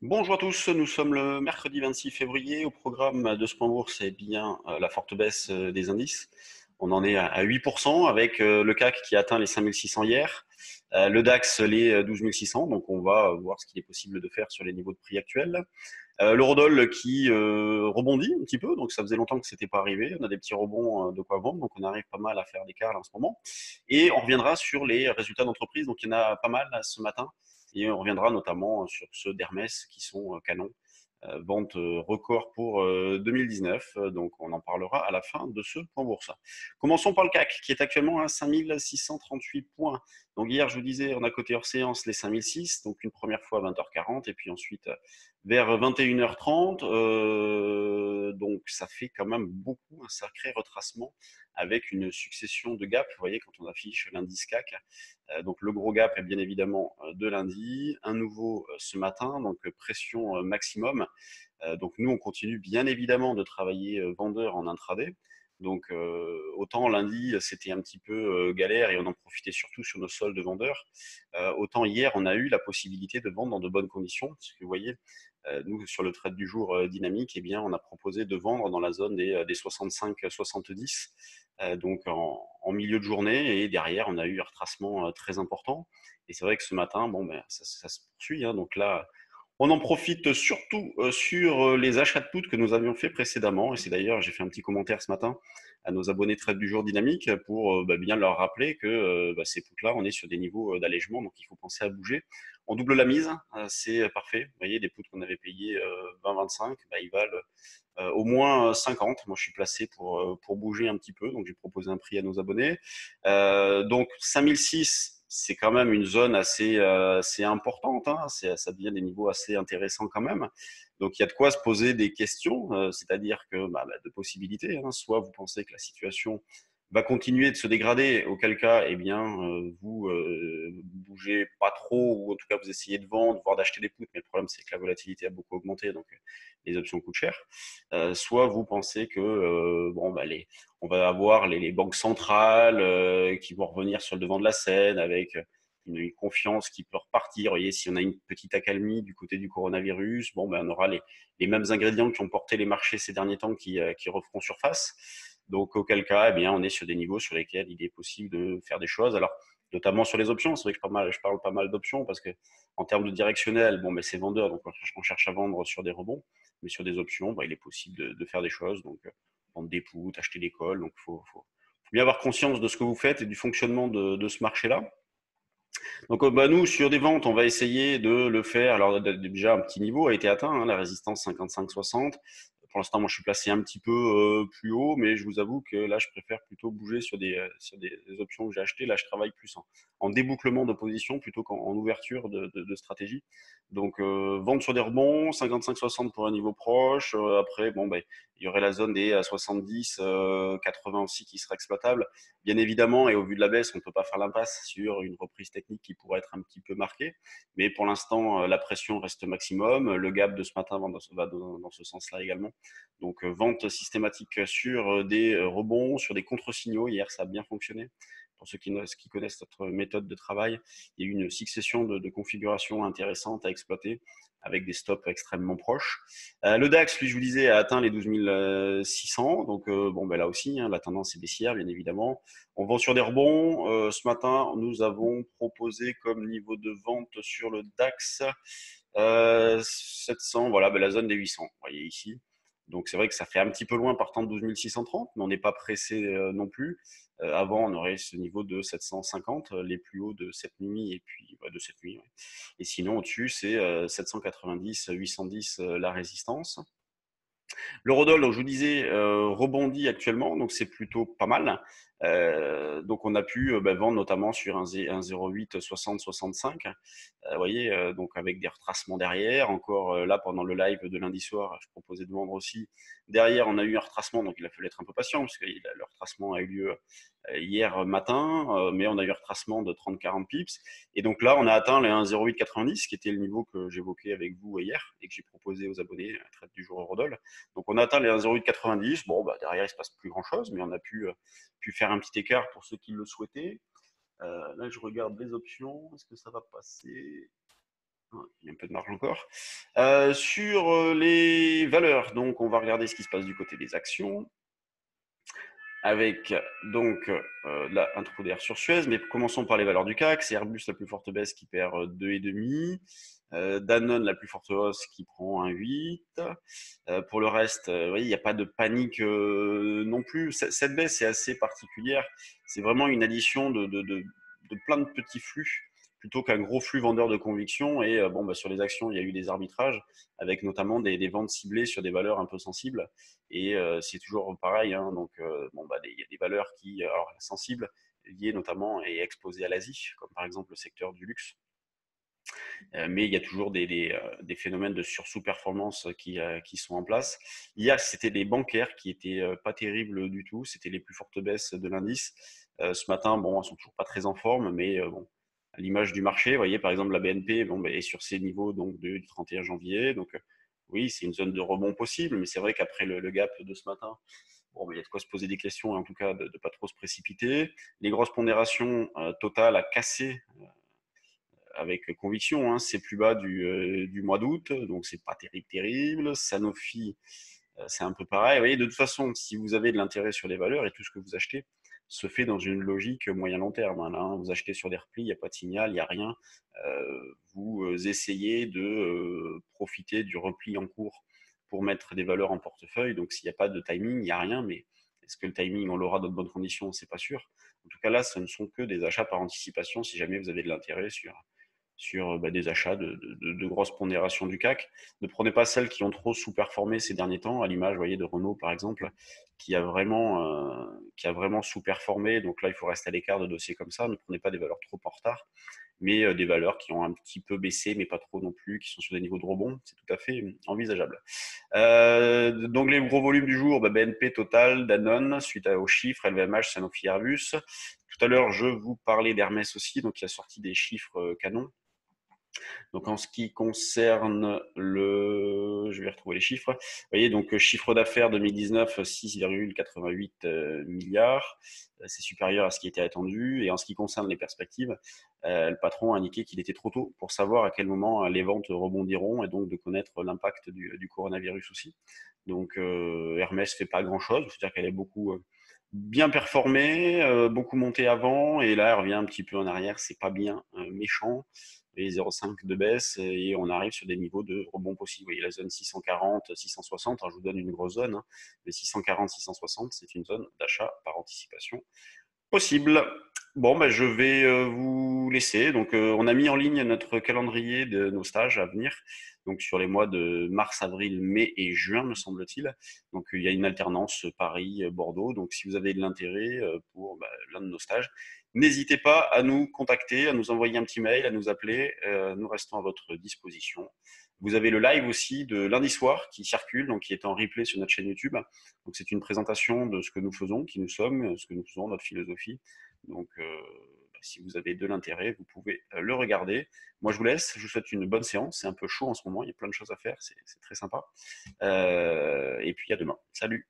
Bonjour à tous, nous sommes le mercredi 26 février. Au programme de ce point bourse, c'est bien la forte baisse des indices. On en est à 8% avec le CAC qui a atteint les 5600 hier, le DAX les 12 600. Donc on va voir ce qu'il est possible de faire sur les niveaux de prix actuels. L'eurodoll qui rebondit un petit peu, donc ça faisait longtemps que c'était pas arrivé. On a des petits rebonds de quoi vendre, donc on arrive pas mal à faire des là en ce moment. Et on reviendra sur les résultats d'entreprise, donc il y en a pas mal là, ce matin. Et on reviendra notamment sur ceux d'Hermès qui sont canons. Vente record pour 2019, donc on en parlera à la fin de ce point bourse. Commençons par le CAC qui est actuellement à 5638 points. Donc hier, je vous disais, on a coté hors séance les 5006, donc une première fois à 20h40 et puis ensuite vers 21h30. Donc ça fait quand même beaucoup, un sacré retracement avec une succession de gaps. Vous voyez, quand on affiche l'indice CAC, donc le gros gap est bien évidemment de lundi, un nouveau ce matin, donc pression maximum. Donc nous, on continue bien évidemment de travailler vendeur en intraday. Donc autant lundi, c'était un petit peu galère et on en profitait surtout sur nos soldes de vendeurs. Autant hier, on a eu la possibilité de vendre dans de bonnes conditions. Parce que vous voyez, nous, sur le trade du jour dynamique, eh bien, on a proposé de vendre dans la zone des 65-70, donc en milieu de journée. Et derrière, on a eu un retracement très important. Et c'est vrai que ce matin, bon, ben, ça se poursuit, hein. Donc là, on en profite surtout sur les achats de poudre que nous avions fait précédemment. Et c'est d'ailleurs, j'ai fait un petit commentaire ce matin à nos abonnés trade du jour dynamique pour bien leur rappeler que ces poudres-là, on est sur des niveaux d'allègement, donc il faut penser à bouger. On double la mise, c'est parfait. Vous voyez, des poudres qu'on avait payées 20-25, ils valent au moins 50. Moi, je suis placé pour bouger un petit peu, donc j'ai proposé un prix à nos abonnés. Donc 5006, c'est quand même une zone assez importante, hein. Ça devient des niveaux assez intéressants quand même. Donc il y a de quoi se poser des questions, c'est-à-dire que de possibilités, hein. Soit vous pensez que la situation va continuer de se dégrader, auquel cas, eh bien, vous bougez pas trop, ou en tout cas vous essayez de vendre, voire d'acheter des puts, mais le problème c'est que la volatilité a beaucoup augmenté, donc les options coûtent cher. Soit vous pensez que on va avoir les banques centrales qui vont revenir sur le devant de la scène avec une confiance qui peut repartir. Vous voyez, si on a une petite accalmie du côté du coronavirus, on aura les mêmes ingrédients qui ont porté les marchés ces derniers temps qui referont surface. Donc, auquel cas, eh bien, on est sur des niveaux sur lesquels il est possible de faire des choses. Alors, notamment sur les options, c'est vrai que je parle pas mal d'options parce que en termes de directionnel, c'est vendeur, donc on cherche à vendre sur des rebonds, mais sur des options, il est possible de faire des choses. Donc, vendre des puts, acheter des calls. Donc, faut bien avoir conscience de ce que vous faites et du fonctionnement de ce marché-là. Donc, nous, sur des ventes, on va essayer de le faire. Alors, déjà, un petit niveau a été atteint, hein, la résistance 55-60. Pour l'instant, moi, je suis placé un petit peu plus haut, mais je vous avoue que là, je préfère plutôt bouger sur des options que j'ai achetées. Là, je travaille plus en débouclement de position plutôt qu'en ouverture de stratégie. Donc, vendre sur des rebonds, 55-60 pour un niveau proche. Après, il y aurait la zone des 70, 80 aussi qui serait exploitable. Bien évidemment, et au vu de la baisse, on ne peut pas faire l'impasse sur une reprise technique qui pourrait être un petit peu marquée. Mais pour l'instant, la pression reste maximum. Le gap de ce matin va dans ce sens-là également. Donc, vente systématique sur des rebonds, sur des contre-signaux. Hier, ça a bien fonctionné. Pour ceux qui connaissent notre méthode de travail, il y a eu une succession de configurations intéressantes à exploiter avec des stops extrêmement proches. Le DAX, lui, je vous disais, a atteint les 12 600. Donc, là aussi, hein, la tendance est baissière, bien évidemment. On vend sur des rebonds. Ce matin, nous avons proposé comme niveau de vente sur le DAX 700, voilà, la zone des 800, vous voyez ici. Donc c'est vrai que ça fait un petit peu loin partant de 12 630, mais on n'est pas pressé non plus. Avant, on aurait ce niveau de 750, les plus hauts de cette nuit, et puis de cette nuit. Ouais. Et sinon, au-dessus, c'est 790, 810 la résistance. L'eurodoll, donc je vous disais, rebondit actuellement, donc c'est plutôt pas mal. Donc on a pu vendre notamment sur un 0,8 60-65. Vous voyez, donc avec des retracements derrière. Encore là, pendant le live de lundi soir, je proposais de vendre aussi. Derrière, on a eu un retracement, donc il a fallu être un peu patient, parce que le retracement a eu lieu hier matin, mais on a eu un retracement de 30-40 pips. Et donc là, on a atteint les 1,0890, qui était le niveau que j'évoquais avec vous hier et que j'ai proposé aux abonnés à traite du jour Eurodoll. Donc on a atteint les 1,0890. Bon, derrière, il ne se passe plus grand-chose, mais on a pu faire un petit écart pour ceux qui le souhaitaient. Là, je regarde les options. Est-ce que ça va passer? Il y a un peu de marge encore. Sur les valeurs, donc on va regarder ce qui se passe du côté des actions avec donc là, un trou d'air sur Suez, mais commençons par les valeurs du CAC. C'est Airbus la plus forte baisse qui perd 2,5. Danone la plus forte hausse qui prend 1,8. Pour le reste, vous voyez, il n'y a pas de panique non plus. Cette baisse est assez particulière. C'est vraiment une addition de plein de petits flux plutôt qu'un gros flux vendeur de conviction. Et bon, bah, sur les actions, il y a eu des arbitrages avec notamment des ventes ciblées sur des valeurs un peu sensibles. Et c'est toujours pareil, hein, donc bon, bah, il y a des valeurs qui, alors, sensibles, liées notamment et exposées à l'Asie, comme par exemple le secteur du luxe. Mais il y a toujours des phénomènes de sous-performance qui sont en place. Hier, c'était les bancaires qui étaient pas terribles du tout. C'était les plus fortes baisses de l'indice. Ce matin, bon, elles sont toujours pas très en forme, mais bon, à l'image du marché, vous voyez, par exemple, la BNP bon, est sur ces niveaux donc, du 31 janvier. Donc, oui, c'est une zone de rebond possible, mais c'est vrai qu'après le gap de ce matin, bon, il y a de quoi se poser des questions, en tout cas de ne pas trop se précipiter. Les grosses pondérations, Total a cassé avec conviction, hein, c'est plus bas du mois d'août, donc c'est pas terrible. Sanofi, c'est un peu pareil. Vous voyez, de toute façon, si vous avez de l'intérêt sur les valeurs et tout ce que vous achetez se fait dans une logique moyen-long terme, hein, là, vous achetez sur des replis, il n'y a pas de signal, il n'y a rien. Vous essayez de profiter du repli en cours pour mettre des valeurs en portefeuille. Donc s'il n'y a pas de timing, il n'y a rien, mais est-ce que le timing, on l'aura dans de bonnes conditions? C'est pas sûr. En tout cas, là, ce ne sont que des achats par anticipation si jamais vous avez de l'intérêt sur des achats de grosses pondérations du CAC. Ne prenez pas celles qui ont trop sous-performé ces derniers temps, à l'image voyez, de Renault par exemple, qui a vraiment sous-performé. Donc là, il faut rester à l'écart de dossiers comme ça. Ne prenez pas des valeurs trop en retard, mais des valeurs qui ont un petit peu baissé, mais pas trop non plus, qui sont sur des niveaux de rebond. C'est tout à fait envisageable. Donc les gros volumes du jour, BNP, Total, Danone, suite aux chiffres, LVMH, Sanofi, Airbus. Tout à l'heure, je vous parlais d'Hermès aussi, donc qui a sorti des chiffres canons. Donc en ce qui concerne je vais retrouver les chiffres. Vous voyez, donc chiffre d'affaires 2019, 6,88 milliards. C'est supérieur à ce qui était attendu. Et en ce qui concerne les perspectives, le patron a indiqué qu'il était trop tôt pour savoir à quel moment les ventes rebondiront et donc de connaître l'impact du coronavirus aussi. Donc Hermès fait pas grand-chose, c'est-à-dire qu'elle est beaucoup bien performée, beaucoup montée avant, et là elle revient un petit peu en arrière, c'est pas bien méchant et 0,5 de baisse et on arrive sur des niveaux de rebond possible. Vous voyez la zone 640, 660, alors je vous donne une grosse zone, hein, mais 640, 660, c'est une zone d'achat par anticipation possible. Bon, ben, je vais vous laisser. Donc, on a mis en ligne notre calendrier de nos stages à venir, donc sur les mois de mars, avril, mai et juin, me semble-t-il. Donc, il y a une alternance Paris-Bordeaux. Donc, si vous avez de l'intérêt pour l'un de nos stages, n'hésitez pas à nous contacter, à nous envoyer un petit mail, à nous appeler. Nous restons à votre disposition. Vous avez le live aussi de lundi soir qui circule, donc qui est en replay sur notre chaîne YouTube. Donc c'est une présentation de ce que nous faisons, qui nous sommes, ce que nous faisons, notre philosophie. Donc si vous avez de l'intérêt, vous pouvez le regarder. Moi je vous laisse, je vous souhaite une bonne séance. C'est un peu chaud en ce moment, il y a plein de choses à faire, c'est très sympa. Et puis à demain. Salut.